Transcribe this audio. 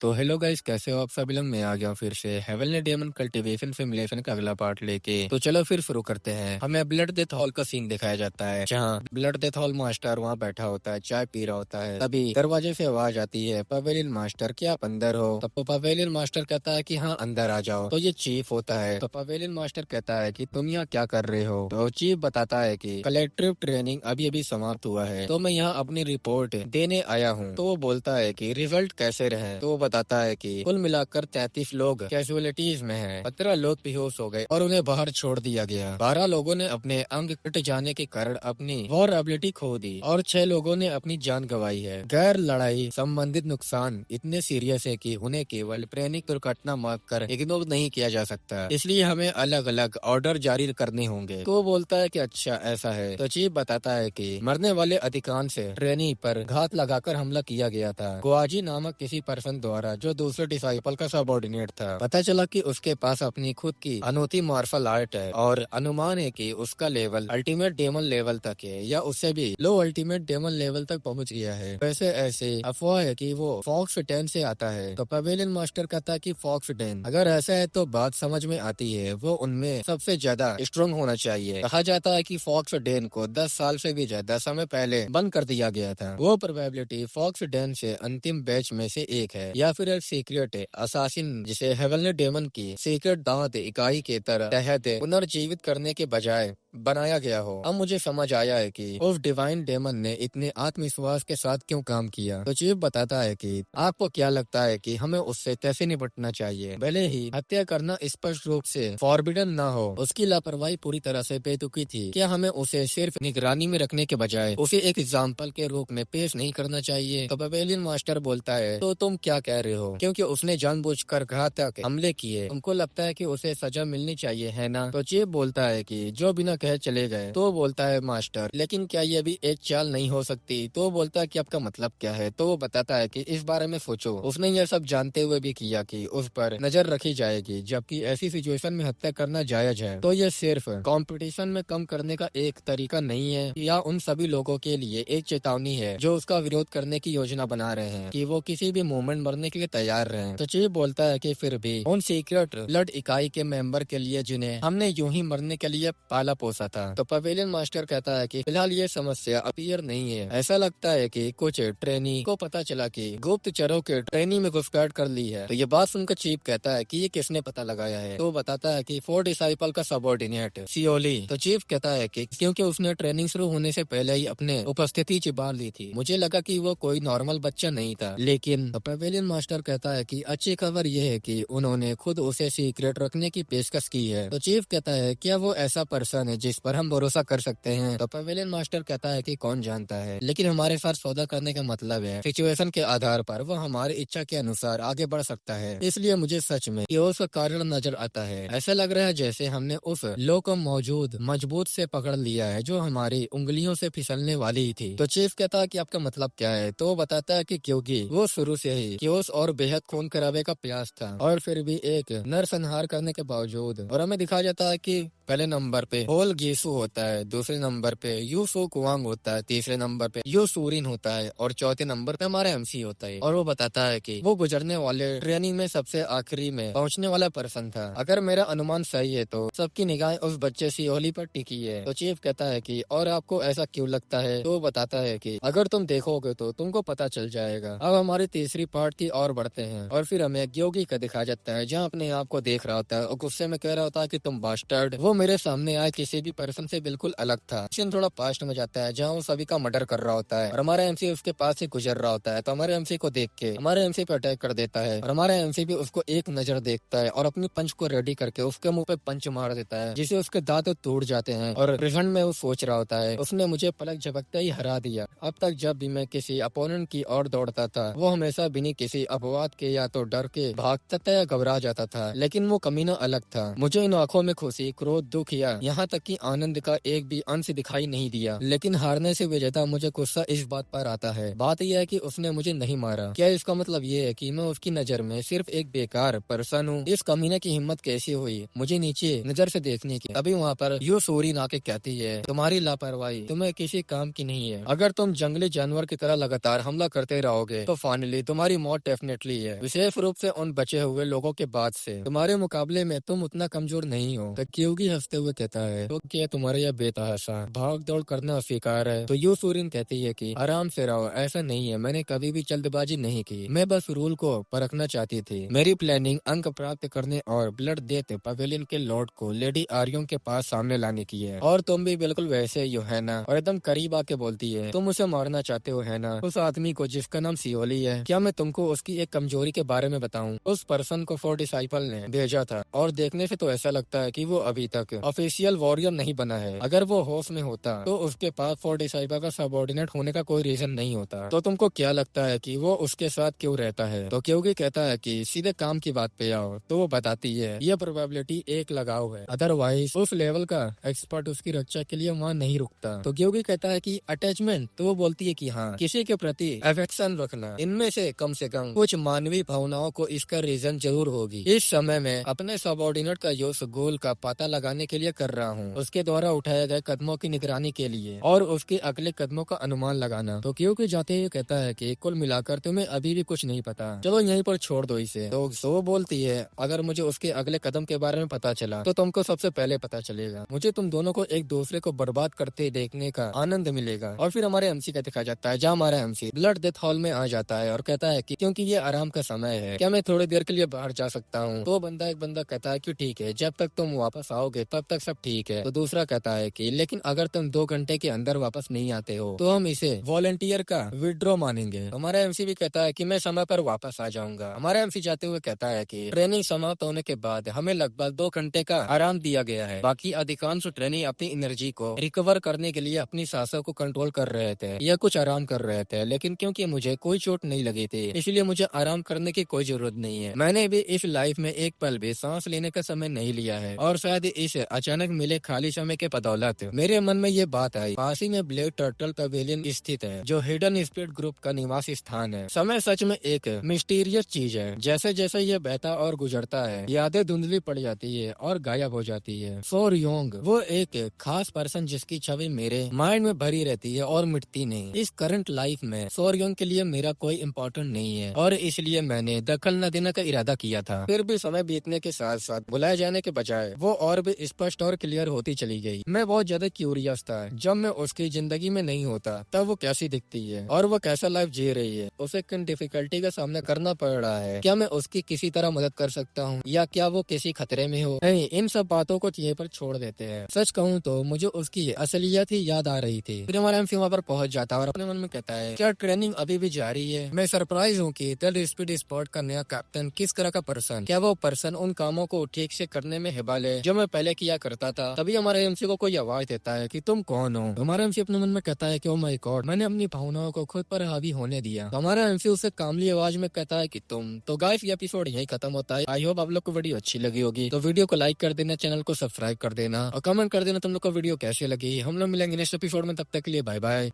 तो hello guys, कैसे हो आप सभी लोग। मैं आ गया हूँ फिर से हेवनली डेमन कल्टीवेशन सिमुलेशन का अगला पार्ट लेके। तो चलो फिर शुरू करते हैं। हमें ब्लड डेथ हॉल का सीन दिखाया जाता है, जहाँ ब्लड डेथ हॉल मास्टर वहाँ बैठा होता है, चाय पी रहा होता है। तभी दरवाजे से आवाज आती है, पवेलियन मास्टर क्या आप अंदर हो। तब पवेलियन मास्टर कहता है कि हाँ अंदर आ जाओ। तो ये चीफ होता है। तो पवेलियन मास्टर कहता है कि तुम यहाँ क्या कर रहे हो। तो चीफ बताता है कि कलेक्टिव ट्रेनिंग अभी अभी समाप्त हुआ है, तो मैं यहाँ अपनी रिपोर्ट देने आया हूँ। तो वो बोलता है कि रिजल्ट कैसे रहे। तो वो बताता है कि कुल मिलाकर 33 लोग कैजुअलिटीज में हैं, 15 लोग बेहोश हो गए और उन्हें बाहर छोड़ दिया गया। 12 लोगों ने अपने अंग कट जाने के कारण अपनी वॉर एबिलिटी खो दी और 6 लोगों ने अपनी जान गंवाई है। गैर लड़ाई संबंधित नुकसान इतने सीरियस है कि उन्हें केवल ट्रेनिंग दुर्घटना माफ कर इग्नोर नहीं किया जा सकता, इसलिए हमें अलग अलग ऑर्डर जारी करने होंगे। तो वो बोलता है कि अच्छा ऐसा है। तो चीफ बताता है कि मरने वाले अधिकांश ट्रेनी पर घात लगाकर हमला किया गया था, गुआजी नामक किसी पर्सन द्वारा, जो दूसरे डिसाइपल का सबऑर्डिनेट था। पता चला कि उसके पास अपनी खुद की अनोखी मार्शल आर्ट है और अनुमान है कि उसका लेवल अल्टीमेट डेमन लेवल तक है या उससे भी लो अल्टीमेट डेमन लेवल तक पहुंच गया है। वैसे ऐसे अफवाह है कि वो फॉक्स 10 से आता है। तो पवेलियन मास्टर कहता है कि फॉक्स 10 अगर ऐसा है तो बात समझ में आती है, वो उनमें सबसे ज्यादा स्ट्रॉन्ग होना चाहिए। कहा जाता है कि फॉक्स 10 को 10 साल से भी ज्यादा समय पहले बंद कर दिया गया था। वो प्रोबेबिलिटी फॉक्स 10 से अंतिम बैच में से एक है, या फिर एक सीक्रेट असासिन जिसे हेवनली डेमन की सीक्रेट दांत इकाई के तहत पुनर्जीवित करने के बजाय बनाया गया हो। अब मुझे समझ आया है कि उस डिवाइन डेमन ने इतने आत्मविश्वास के साथ क्यों काम किया। तो चीफ बताता है कि आपको क्या लगता है कि हमें उससे कैसे निपटना चाहिए। भले ही हत्या करना स्पष्ट रूप से फॉरबिडन ना हो, उसकी लापरवाही पूरी तरह से बेतुकी थी। क्या हमें उसे सिर्फ निगरानी में रखने के बजाय उसे एक एग्जाम्पल के रूप में पेश नहीं करना चाहिए। तो पवेलियन मास्टर बोलता है, तो तुम क्या कह रहे हो, क्योंकि उसने जानबूझकर घातक हमले किए, तुमको लगता है कि उसे सजा मिलनी चाहिए, है ना। तो चीफ बोलता है कि जो बिना कहे चले गए। तो बोलता है मास्टर, लेकिन क्या ये भी एक चाल नहीं हो सकती। तो बोलता है कि आपका मतलब क्या है। तो वो बताता है कि इस बारे में सोचो, उसने यह सब जानते हुए भी किया कि उस पर नजर रखी जाएगी, जबकि ऐसी सिचुएशन में हत्या करना जायज है। तो ये सिर्फ कंपटीशन में कम करने का एक तरीका नहीं है, या उन सभी लोगों के लिए एक चेतावनी है जो उसका विरोध करने की योजना बना रहे हैं कि वो किसी भी मोमेंट मरने के लिए तैयार रहे। तो चीफ बोलता है कि फिर भी उन सीक्रेट ब्लड इकाई के मेंबर के लिए जिन्हें हमने यूं ही मरने के लिए पाला पोसा था। तो पवेलियन मास्टर कहता है कि फिलहाल ये समस्या अपीयर नहीं है। ऐसा लगता है कि कुछ ट्रेनी को पता चला कि गुप्तचरों के ट्रेनी में घुसपैठ कर ली है। तो ये बात सुनकर चीफ कहता है कि ये किसने पता लगाया है। तो बताता है कि 4 डिसाइपल का सबऑर्डिनेट सियोली। तो चीफ कहता है कि क्योंकि उसने ट्रेनिंग शुरू होने से पहले ही अपने उपस्थिति छिपा ली थी, मुझे लगा कि वो कोई नॉर्मल बच्चा नहीं था। लेकिन पवेलियन मास्टर कहता है कि अच्छी खबर यह है कि उन्होंने खुद उसे सीक्रेट रखने की पेशकश की है। तो चीफ कहता है, क्या वो ऐसा पर्सन है जिस पर हम भरोसा कर सकते हैं। तो पवेलियन मास्टर कहता है कि कौन जानता है, लेकिन हमारे साथ सौदा करने का मतलब है सिचुएशन के आधार पर वो हमारी इच्छा के अनुसार आगे बढ़ सकता है। इसलिए मुझे सच में केओस का कारण नजर आता है। ऐसा लग रहा है जैसे हमने उस लो को मौजूद मजबूत से पकड़ लिया है जो हमारी उंगलियों से फिसलने वाली ही थी। तो चीफ कहता है कि आपका मतलब क्या है। तो वो बताता है कि क्योंकि वो शुरू से ही केओस और बेहद खून खराबे का प्रयास था, और फिर भी एक नरसंहार करने के बावजूद। और हमें दिखाया जाता है कि पहले नंबर पे होल गीसू होता है, दूसरे नंबर पे यू सो कुवांग होता है, तीसरे नंबर पे यू सूरिन होता है, और चौथे नंबर पे हमारा एमसी होता है। और वो बताता है कि वो गुजरने वाले ट्रेनिंग में सबसे आखिरी में पहुंचने वाला पर्सन था। अगर मेरा अनुमान सही है तो सबकी निगाहें उस बच्चे सियोली पर टिकी है। तो चीफ कहता है कि और आपको ऐसा क्यों लगता है। तो वो बताता है कि अगर तुम देखोगे तो तुमको पता चल जाएगा। अब हमारी तीसरी पार्ट की और बढ़ते हैं, और फिर हमें योगी का दिखाया जाता है, जहाँ अपने आप को देख रहा होता है और गुस्से में कह रहा होता है कि तुम बास्टर्ड। वो मेरे सामने आए किसी भी पर्सन से बिल्कुल अलग था। सीन थोड़ा पास्ट में जाता है, जहाँ वो सभी का मर्डर कर रहा होता है और हमारा एमसी उसके पास से गुजर रहा होता है। तो हमारे एमसी को देख के हमारे एमसी पे अटैक कर देता है, और हमारा एमसी भी उसको एक नजर देखता है और अपनी पंच को रेडी करके उसके मुंह पे पंच मार देता है, जिससे उसके दांत टूट जाते हैं। और रिजल्ट में वो सोच रहा होता है, उसने मुझे पलक झपकते ही हरा दिया। अब तक जब भी मैं किसी अपोनेंट की ओर दौड़ता था, वो हमेशा बिना किसी अपवाद के या तो डर के भागता था या घबरा जाता था, लेकिन वो कमीना अलग था। मुझे इन आंखों में खुशी, क्रोध, दुख या यहाँ तक कि आनंद का एक भी अंश दिखाई नहीं दिया। लेकिन हारने से विजेता मुझे गुस्सा इस बात पर आता है, बात यह है कि उसने मुझे नहीं मारा। क्या इसका मतलब ये है कि मैं उसकी नजर में सिर्फ एक बेकार पर्सन हूँ? इस कमीने की हिम्मत कैसी हुई मुझे नीचे नजर से देखने की? तभी वहाँ पर सूरी आके कहती है, तुम्हारी लापरवाही तुम्हें किसी काम की नहीं है। अगर तुम जंगली जानवर की तरह लगातार हमला करते रहोगे तो फाइनली तुम्हारी मौत डेफिनेटली है, विशेष रूप से उन बचे हुए लोगों के बाद से। तुम्हारे मुकाबले में तुम उतना कमजोर नहीं हो। तो क्योगी हंसते हुए कहता है, तो क्या तुम्हारा यह बेतहाशा भाग दौड़ करना अस्वीकार है? तो सूरीन कहती है कि आराम से रहो, ऐसा नहीं है, मैंने कभी भी जल्दबाजी नहीं की, मैं बस रूल को परखना चाहती थी। मेरी प्लानिंग अंक प्राप्त करने और ब्लड डेथ पवेलियन के लॉर्ड को लेडी आर्यों के पास सामने लाने की है। और तुम भी बिल्कुल वैसे ही हो, है ना? और एकदम करीब आके बोलती है, तुम उसे मारना चाहते हो, है ना? उस आदमी को जिसका नाम सियोली है। क्या मैं तुमको उसकी एक कमजोरी के बारे में बताऊं? उस पर्सन को 4 डिसाइपल ने भेजा था और देखने से तो ऐसा लगता है कि वो अभी तक ऑफिशियल वॉरियर नहीं बना है। अगर वो होश में होता तो उसके पास 4 डिसाइपल का सबऑर्डिनेट होने का कोई रीजन नहीं होता। तो तुमको क्या लगता है कि वो उसके साथ क्यों रहता है? तो क्योंकि कहता है कि सीधे काम की बात पे आओ। तो वो बताती है ये प्रोबेबिलिटी एक लगाव है, अदरवाइज उस लेवल का एक्सपर्ट उसकी रक्षा के लिए वहाँ नहीं रुकता। तो क्योंकि कहता है कि अटैचमेंट, तो वो बोलती है कि हाँ, किसी के प्रति अफेक्शन रखना, इनमें से कम कुछ मानवीय भावनाओं को इसका रीजन जरूर होगी। इस समय में अपने सबऑर्डिनेट का यूज गोल का पता लगाने के लिए कर रहा हूँ, उसके द्वारा उठाए गए कदमों की निगरानी के लिए और उसके अगले कदमों का अनुमान लगाना। तो क्योंकि जाते ही कहता है कि कुल मिलाकर तुम्हें अभी भी कुछ नहीं पता, चलो यहीं पर छोड़ दो इसे। तो वो बोलती है, अगर मुझे उसके अगले कदम के बारे में पता चला तो तुमको सबसे पहले पता चलेगा, मुझे तुम दोनों को एक दूसरे को बर्बाद करते देखने का आनंद मिलेगा। और फिर हमारे एमसी का दिखाया जाता है, जहाँ हमारा एमसी ब्लड डेथ हॉल में आ जाता है और कहता है कि क्योंकि ये आराम का समय है, क्या मैं थोड़ी देर के लिए बाहर जा सकता हूँ? तो एक बंदा कहता है कि ठीक है, जब तक तुम वापस आओगे तब तक सब ठीक है। तो दूसरा कहता है कि लेकिन अगर तुम 2 घंटे के अंदर वापस नहीं आते हो तो हम इसे वॉलंटियर का विड्रॉ मानेंगे। हमारा एमसी भी कहता है कि मैं समय पर वापस आ जाऊंगा। हमारा एमसी जाते हुए कहता है कि ट्रेनिंग समाप्त होने के बाद हमें लगभग 2 घंटे का आराम दिया गया है। बाकी अधिकांश ट्रेनी अपनी एनर्जी को रिकवर करने के लिए अपनी सांसों को कंट्रोल कर रहे थे या कुछ आराम कर रहे थे, लेकिन क्योंकि मुझे कोई चोट नहीं लगी थी इसलिए मुझे आराम करने की कोई जरूरत नहीं है। मैंने भी इस लाइफ में एक पल भी सांस लेने का समय नहीं लिया है और शायद इस अचानक मिले खाली समय के बदौलत मेरे मन में ये बात आई, पास ही में ब्लेड टर्टल पवेलियन स्थित है जो हिडन स्पिरिट ग्रुप का निवास स्थान है। समय सच में एक मिस्टीरियस चीज है, जैसे जैसे ये बहता और गुजरता है यादें धुंधली पड़ जाती है और गायब हो जाती है। सो योंग वो एक खास पर्सन जिसकी छवि मेरे माइंड में भरी रहती है और मिटती नहीं। इस करंट लाइफ में सो योंग के लिए मेरा कोई इम्पोर्टेंट नहीं है और इसलिए मैंने दखल न देने का इरादा किया था। फिर भी समय बीतने के साथ साथ बुलाए जाने के बजाय वो और भी स्पष्ट और क्लियर होती चली गई। मैं बहुत ज्यादा क्यूरियस था, जब मैं उसकी जिंदगी में नहीं होता तब वो कैसी दिखती है और वो कैसा लाइफ जी रही है, उसे किन डिफिकल्टी का सामना करना पड़ रहा है, क्या मैं उसकी किसी तरह मदद कर सकता हूँ या क्या वो किसी खतरे में हो। नहीं, इन सब बातों को यहीं पर छोड़ देते हैं। सच कहूँ तो मुझे उसकी असलियत ही याद आ रही थी। फिर हमारा एमसी वहाँ पर पहुंच जाता है और अपने मन में कहता है, क्या ट्रेनिंग अभी भी जारी है? मैं सरप्राइज हूँ कि द स्पीड स्पॉट का नया कैप्टन किस तरह का पर्सन, क्या वो पर्सन उन कामों को ठीक से करने में हिबाल है जो मैं पहले किया करता था। तभी हमारे एमसी को कोई आवाज देता है कि तुम कौन हो? हमारा एमसी अपने मन में कहता है कि ओ माय गॉड, मैंने अपनी भावनाओं को खुद पर हावी होने दिया। तो हमारा एमसी उसे कामली आवाज में कहता है कि तुम। तो गाइस ये एपिसोड यही खत्म होता है। आई होप आप लोग को वीडियो अच्छी लगी होगी, तो वीडियो को लाइक कर देना, चैनल को सब्सक्राइब कर देना और कमेंट कर देना तुम लोग को वीडियो कैसे लगी। हम लोग मिलेंगे नेक्स्ट एपिसोड में, तब तक के लिए बाय बाय।